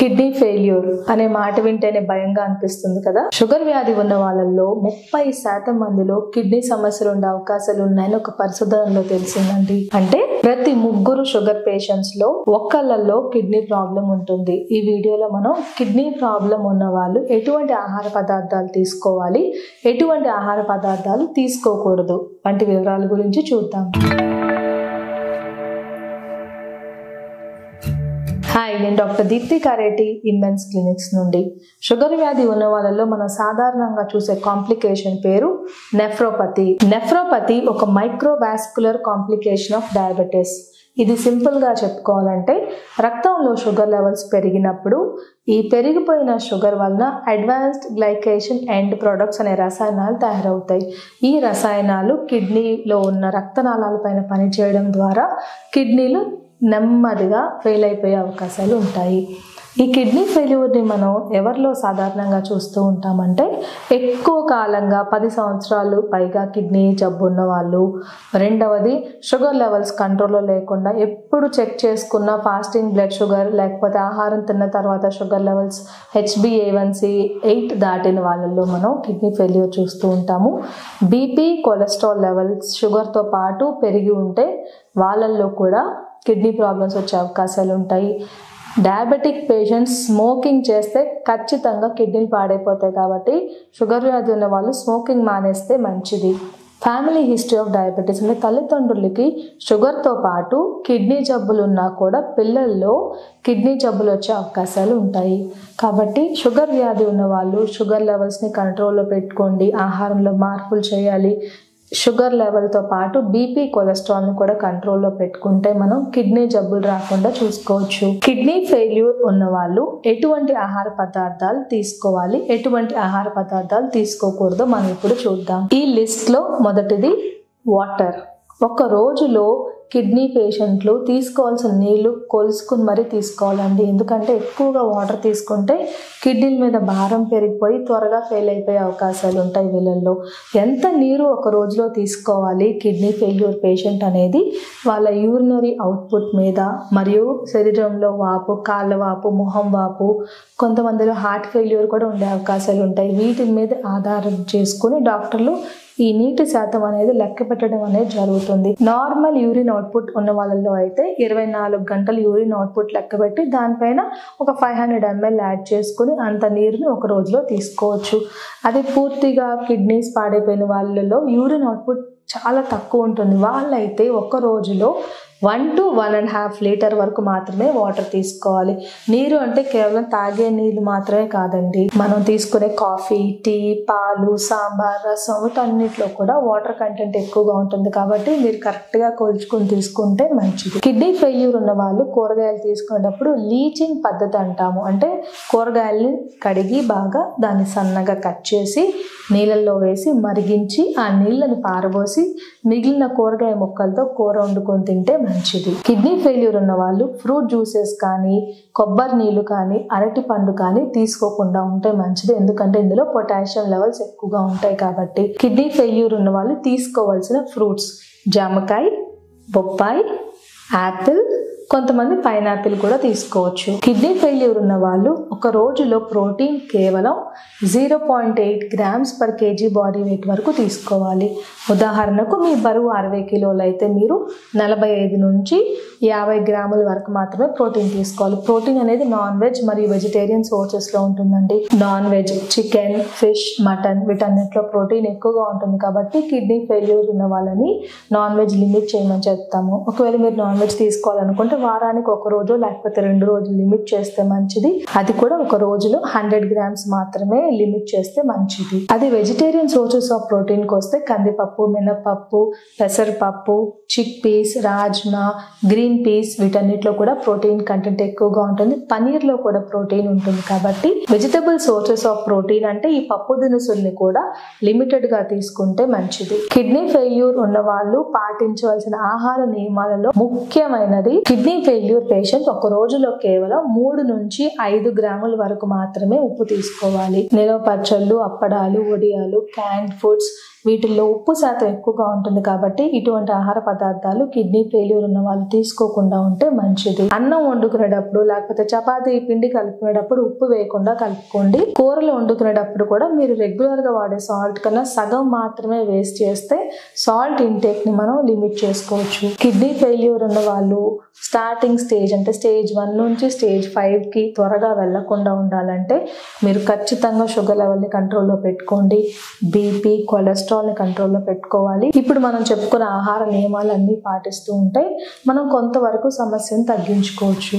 Kidney failure అనే మాట వింటేనే భయంగా అనిపిస్తుంది కదా. షుగర్ వ్యాధి ఉన్న వాళ్ళల్లో 30% మందిలో కిడ్నీ సమస్యలు ఉండే అవకాశాలు ఉన్నాయని ఒక పరిశోధనలో తెలిసిందండి. అంటే ప్రతి 3 షుగర్ పేషెంట్స్ లో ఒక్కళ్ళల్లో కిడ్నీ ప్రాబ్లం ఉంటుంది. ఈ వీడియోలో మనం కిడ్నీ ప్రాబ్లం ఉన్న వాళ్ళు ఎటువంటి ఆహార పదార్థాలు తీసుకోవాలి, ఎటువంటి ఆహార పదార్థాలు తీసుకోకూడదు వంటి వివరాల గురించి చూద్దాం. హాయ్, నేను డాక్టర్ దీప్తి కారేటి ఇన్మెన్స్ క్లినిక్స్ నుండి. షుగర్ వ్యాధి ఉన్న వాళ్ళలో మనం సాధారణంగా చూసే కాంప్లికేషన్ పేరు నెఫ్రోపతి. నెఫ్రోపతి ఒక మైక్రోవాస్కులర్ కాంప్లికేషన్ ఆఫ్ డయాబెటీస్. ఇది సింపుల్గా చెప్పుకోవాలంటే రక్తంలో షుగర్ లెవెల్స్ పెరిగినప్పుడు ఈ పెరిగిపోయిన షుగర్ వలన అడ్వాన్స్డ్ గ్లైకేషన్ ఎండ్ ప్రొడక్ట్స్ అనే రసాయనాలు తయారవుతాయి. ఈ రసాయనాలు కిడ్నీలో ఉన్న రక్తనాళాల పైన పనిచేయడం ద్వారా కిడ్నీలు నెమ్మదిగా ఫెయిల్ అయిపోయే అవకాశాలు ఉంటాయి. ఈ కిడ్నీ ఫెయిల్యూర్ని మనం ఎవరిలో సాధారణంగా చూస్తూ ఉంటామంటే ఎక్కువ కాలంగా 10 సంవత్సరాలు పైగా కిడ్నీ జబ్బు ఉన్న వాళ్ళు, రెండవది షుగర్ లెవెల్స్ కంట్రోల్లో లేకుండా ఎప్పుడు చెక్ చేసుకున్న ఫాస్టింగ్ బ్లడ్ షుగర్ లేకపోతే ఆహారం తిన్న తర్వాత షుగర్ లెవెల్స్ HbA1c 8 దాటిన వాళ్ళల్లో మనం కిడ్నీ ఫెయిల్యూర్ చూస్తూ ఉంటాము. బీపీ, కొలెస్ట్రాల్ లెవెల్స్ షుగర్తో పాటు పెరిగి ఉంటే వాళ్ళల్లో కూడా కిడ్నీ ప్రాబ్లమ్స్ వచ్చే అవకాశాలు ఉంటాయి. డయాబెటిక్ పేషెంట్స్ స్మోకింగ్ చేస్తే ఖచ్చితంగా కిడ్నీలు పాడైపోతాయి. కాబట్టి షుగర్ వ్యాధి ఉన్న వాళ్ళు స్మోకింగ్ మానేస్తే మంచిది. ఫ్యామిలీ హిస్టరీ ఆఫ్ డయాబెటీస్ అంటే తల్లిదండ్రులకి షుగర్తో పాటు కిడ్నీ జబ్బులు ఉన్నా కూడా పిల్లల్లో కిడ్నీ జబ్బులు వచ్చే అవకాశాలు ఉంటాయి. కాబట్టి షుగర్ వ్యాధి ఉన్న వాళ్ళు షుగర్ లెవెల్స్ని కంట్రోల్లో పెట్టుకోండి, ఆహారంలో మార్పులు చేయాలి. షుగర్ లెవెల్తో పాటు బీపీ, కొలెస్ట్రాల్ని కూడా కంట్రోల్లో పెట్టుకుంటే మనం కిడ్నీ జబ్బులు రాకుండా చూసుకోవచ్చు. కిడ్నీ ఫెయిల్యూర్ ఉన్న వాళ్ళు ఎటువంటి ఆహార పదార్థాలు తీసుకోవాలి, ఎటువంటి ఆహార పదార్థాలు తీసుకోకూడదో మనం ఇప్పుడు చూద్దాం. ఈ లిస్ట్లో మొదటిది వాటర్. ఒక రోజులో కిడ్నీ పేషెంట్లు తీసుకోవాల్సిన నీళ్లు కొలుసుకుని మరీ తీసుకోవాలండి. ఎందుకంటే ఎక్కువగా వాటర్ తీసుకుంటే కిడ్నీల మీద భారం పెరిగిపోయి త్వరగా ఫెయిల్ అయిపోయే అవకాశాలు ఉంటాయి వీళ్ళల్లో. ఎంత నీరు ఒక రోజులో తీసుకోవాలి కిడ్నీ ఫెయిల్యూర్ పేషెంట్ అనేది వాళ్ళ యూరినరీ అవుట్పుట్ మీద, మరియు శరీరంలో వాపు, కాళ్ళ వాపు, మొహం వాపు, కొంతమందిలో హార్ట్ ఫెయిల్యూర్ కూడా ఉండే అవకాశాలు ఉంటాయి. వీటి మీద ఆధారం చేసుకుని డాక్టర్లు ఈ నీటి శాతం అనేది లెక్క పెట్టడం అనేది జరుగుతుంది. నార్మల్ యూరిన్ అవుట్పుట్ ఉన్న వాళ్ళలో అయితే 24 గంటలు యూరిన్ అవుట్పుట్ లెక్క పెట్టి దానిపైన ఒక 500 ml యాడ్ చేసుకుని అంత నీరుని ఒక రోజులో తీసుకోవచ్చు. అది పూర్తిగా కిడ్నీస్ పాడైపోయిన వాళ్ళలో యూరిన్ అవుట్పుట్ చాలా తక్కువ ఉంటుంది. వాళ్ళైతే ఒక రోజులో 1 to 1.5 లీటర్ వరకు మాత్రమే వాటర్ తీసుకోవాలి. నీరు అంటే కేవలం తాగే నీళ్ళు మాత్రమే కాదండి, మనం తీసుకునే కాఫీ, టీ, పాలు, సాంబార్, రసం వీటన్నిటిలో కూడా వాటర్ కంటెంట్ ఎక్కువగా ఉంటుంది. కాబట్టి మీరు కరెక్ట్గా కొలుచుకుని తీసుకుంటే మంచిది. కిడ్నీ ఫెయిల్యూర్ ఉన్న వాళ్ళు కూరగాయలు తీసుకునేటప్పుడు లీచింగ్ పద్ధతి అంటాము. అంటే కూరగాయల్ని కడిగి బాగా దాన్ని సన్నగా కట్ చేసి నీళ్ళల్లో వేసి మరిగించి ఆ నీళ్ళని పారబోసి మిగిలిన కూరగాయ ముక్కలతో కూర వండుకొని తింటే మంచిది. కిడ్నీ ఫెయిల్యూర్ ఉన్న వాళ్ళు ఫ్రూట్ జ్యూసెస్ కానీ, కొబ్బరి నీళ్ళు కానీ, అరటి పండు కానీ తీసుకోకుండా ఉంటే మంచిది. ఎందుకంటే ఇందులో పొటాషియం లెవెల్స్ ఎక్కువగా ఉంటాయి. కాబట్టి కిడ్నీ ఫెయిల్యూర్ ఉన్న వాళ్ళు తీసుకోవాల్సిన ఫ్రూట్స్ జామకాయ, బొప్పాయి, యాపిల్, కొంతమంది పైనాపిల్ కూడా తీసుకోవచ్చు. కిడ్నీ ఫెయిల్యూర్ ఉన్న వాళ్ళు ఒక రోజులో ప్రోటీన్ కేవలం 0.8 grams per kg body weight వరకు తీసుకోవాలి. ఉదాహరణకు మీ బరువు 60 కిలోలు అయితే మీరు 45 నుంచి 50 గ్రాముల వరకు మాత్రమే ప్రోటీన్ తీసుకోవాలి. ప్రోటీన్ అనేది నాన్ వెజ్ మరియు వెజిటేరియన్ సోర్సెస్లో ఉంటుందండి. Non veg chicken, fish, mutton వీటన్నిటిలో ప్రోటీన్ ఎక్కువగా ఉంటుంది. కాబట్టి కిడ్నీ ఫెయిల్యూర్ ఉన్న వాళ్ళని నాన్ వెజ్ లిమిట్ చేయమని చెప్తాము. ఒకవేళ మీరు నాన్ వెజ్ తీసుకోవాలనుకుంటే వారానికి ఒక రోజు లేకపోతే 2 రోజులు లిమిట్ చేస్తే మంచిది. అది కూడా ఒక రోజులో 100 grams మాత్రమే లిమిట్ చేస్తే మంచిది. అది వెజిటేరియన్ సోర్సెస్ ఆఫ్ ప్రోటీన్కి వస్తే కందిపప్పు, మినపప్పు, పెసరపప్పు, chickpeas, rajma, green peas వీటన్నిటిలో కూడా ప్రోటీన్ కంటెంట్ ఎక్కువగా ఉంటుంది. పనీర్లో కూడా ప్రోటీన్ ఉంటుంది. కాబట్టి వెజిటబుల్ సోర్సెస్ ఆఫ్ ప్రోటీన్ అంటే ఈ పప్పు దినుసుల్ని కూడా లిమిటెడ్గా తీసుకుంటే మంచిది. కిడ్నీ ఫెయిల్యూర్ ఉన్న వాళ్ళు పాటించవలసిన ఆహార నియమాలలో ముఖ్యమైనది కిడ్నీ కిడ్నీ ఫెయిల్యూర్ పేషెంట్ ఒక రోజులో కేవలం 3 నుంచి 5 గ్రాముల వరకు మాత్రమే ఉప్పు తీసుకోవాలి. నిలవ పచ్చళ్ళు, అప్పడాలు, వడియాలు, క్యాన్డ్ ఫుడ్స్ వీటిల్లో ఉప్పు శాతం ఎక్కువగా ఉంటుంది కాబట్టి ఇటువంటి ఆహార పదార్థాలు కిడ్నీ ఫెయిల్యూర్ ఉన్న వాళ్ళు తీసుకోకుండా ఉంటే మంచిది. అన్నం వండుకునేటప్పుడు లేకపోతే చపాతీ పిండి కలుపుకునేటప్పుడు ఉప్పు వేయకుండా కలుపుకోండి. కూరలు వండుకునేటప్పుడు కూడా మీరు రెగ్యులర్ గా వాడే సాల్ట్ కన్నా సగం మాత్రమే వేస్ట్ చేస్తే సాల్ట్ ఇంటేక్ ని మనం లిమిట్ చేసుకోవచ్చు. కిడ్నీ ఫెయిల్యూర్ ఉన్న వాళ్ళు స్టార్టింగ్ స్టేజ్ అంటే స్టేజ్ 1 నుంచి స్టేజ్ 5 కి త్వరగా వెళ్లకుండా ఉండాలంటే మీరు ఖచ్చితంగా షుగర్ లెవెల్ ని కంట్రోల్లో పెట్టుకోండి. బీపీ, కొలెస్ట్రాల్ ని కంట్రోల్లో పెట్టుకోవాలి. ఇప్పుడు మనం చెప్పుకున్న ఆహార నియమాలన్నీ పాటిస్తూ ఉంటే మనం కొంతవరకు సమస్యను తగ్గించుకోవచ్చు.